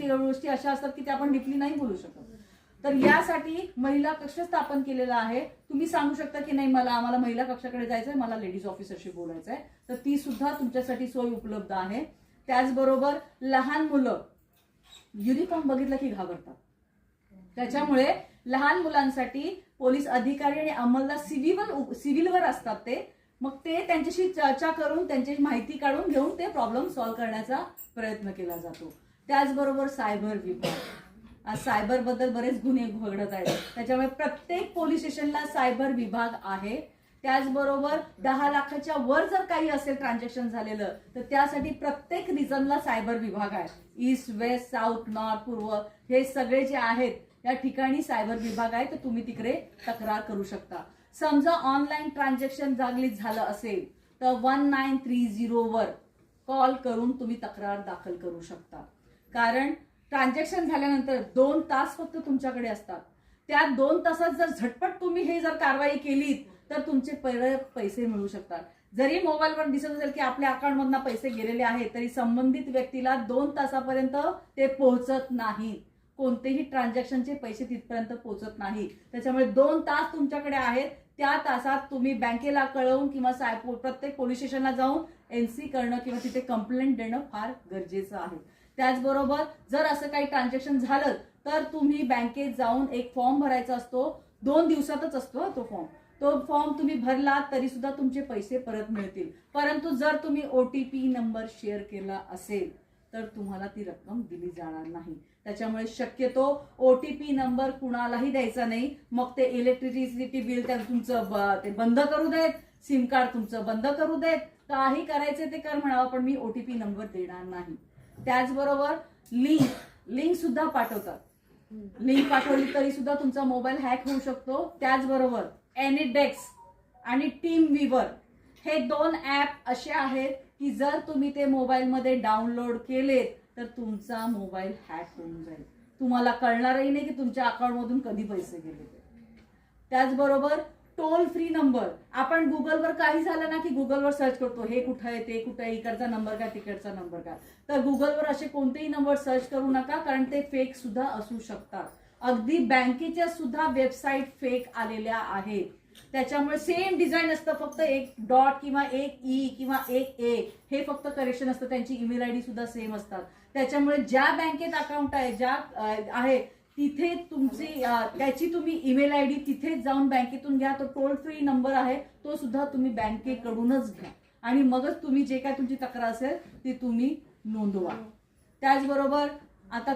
गोष्टी अशा असतात की त्या आपण डीपली नाही बोलू शकत. तर यासाठी महिला कक्ष स्थापन केलेला आहे. तुम्ही सांगू शकता की नाही आम्हाला महिला कक्षाकडे जायचंय, मला लेडीज ऑफिसरशी बोलायचंय, तर ती सुद्धा तुमच्यासाठी सोय उपलब्ध आहे. त्याचबरोबर लहान मुलं युनिफॉर्म बघितलं की घाबरतात, त्याच्यामुळे लहान मुलांसाठी पोलीस अधिकारी आणि अंमलदार सिव्हिलवर असतात ते, मग ते त्यांच्याशी चर्चा करून त्यांची माहिती काढून घेऊन ते प्रॉब्लेम सॉल्व्ह करण्याचा प्रयत्न केला जातो. त्याचबरोबर सायबर विभाग, आज सायबर बद्दल बरेच गुन्हे घडत आहेत, त्याच्यामुळे प्रत्येक पोलीस स्टेशनला सायबर विभाग आहे. त्याचबरोबर 10 लाखाच्या वर जर काही असेल ट्रान्झॅक्शन झालेलं तर त्यासाठी प्रत्येक रिजनला सायबर विभाग आहे. ईस्ट, वेस्ट, साऊथ, नॉर्थ, पूर्व हे सगळे जे आहेत या ठिकाणी सायबर विभाग आहे, तर तुम्ही तिकडे तक्रार करू शकता. समजा ऑनलाईन ट्रान्झॅक्शन जागलीच झालं असेल तर 1930 वर कॉल करून तुम्ही तक्रार दाखल करू शकता. कारण ट्रान्झॅक्शन झाल्यानंतर 2 तास फक्त तुमच्याकडे असतात. त्या 2 तासात जर झटपट तुम्ही हे जर कारवाई केलीत तर तुमचे पैसे मिळू शकतात. जरी मोबाईलवर दिसत असेल की आपल्या अकाउंटमधून पैसे गेलेले आहेत, तरी संबंधित व्यक्तीला 2 तासापर्यंत ते पोहोचत नाही. कोणतेही ट्रान्झॅक्शनचे पैसे तिथपर्यंत पोहोचत नाही. त्याच्यामुळे 2 तास तुमच्याकडे आहेत. त्या तासात तुम्ही बँकेला कळवून किंवा प्रत्येक पोलीस स्टेशनला जाऊन एनसी करणं किंवा तिथे कंप्लेंट देणं फार गरजेचं आहे. त्याचबरोबर जर असं काही ट्रान्झॅक्शन झालं तर तुम्ही बँकेत जाऊन एक फॉर्म भरायचा असतो. 2 दिवसातच असतो तो फॉर्म. तो फॉर्म तुम्ही भरला तरी सुद्धा तुमचे पैसे परत मिळतील. परंतु जर तुम्ही OTP नंबर शेअर केला असेल तर तुम्हाला ती रक्कम दिली जाणार नाही. त्याच्यामुळे शक्यतो OTP नंबर कुणालाही द्यायचा नाही. मग ते इलेक्ट्रिसिटी बिल तुमचं ते बंद करू देत, सिम कार्ड तुमचं बंद करू देत, काही करायचे ते कर म्हणावं, पण मी OTP नंबर देणार नाही. त्याचबरोबर लिंक सुद्धा पाठवतात. लिंक पाठवली तरी सुद्धा तुमचा मोबाईल हॅक होऊ शकतो. त्याचबरोबर एनिडेस्क आणि टीम व्हीवर हे 2 ऍप असे आहेत की जर तुम्ही ते मोबाईलमध्ये डाउनलोड केलेत तर तुमचा मोबाईल हॅक होऊन जाईल. तुम्हाला कळणारही नाही की तुमच्या अकाउंटमधून कधी पैसे गेले. त्याचबरोबर टोल फ्री नंबर, आपण गुगलवर काही झालं ना की गुगलवर सर्च करतो, हे कुठं आहे, ते कुठं आहे, इकडचा नंबर काय, तिकडचा नंबर काय. तर गुगलवर असे कोणतेही नंबर सर्च करू नका, कारण ते फेक सुद्धा असू शकतात. अगदी बँकेच्या सुद्धा वेबसाईट फेक आलेल्या आहेत. त्याच्यामुळे सेम डिझाईन असतं, फक्त एक डॉट किंवा एक ई किंवा एक ए हे फक्त करेक्शन असतं. त्यांची ईमेल आयडी सुद्धा सेम असतात. त्याच्यामुळे ज्या बँकेत अकाउंट आहे, ज्या आहे तिथे त्याची तुम्ही ईमेल आयडी तिथेच जाऊन बँकेतून घ्या. तो टोल फ्री नंबर आहे, तो सुद्धा तुम्ही बँकेकडूनच घ्या आणि मगच तुम्ही जे काय तुमची तक्रार असेल ती तुम्ही नोंदवा. त्याचबरोबर आता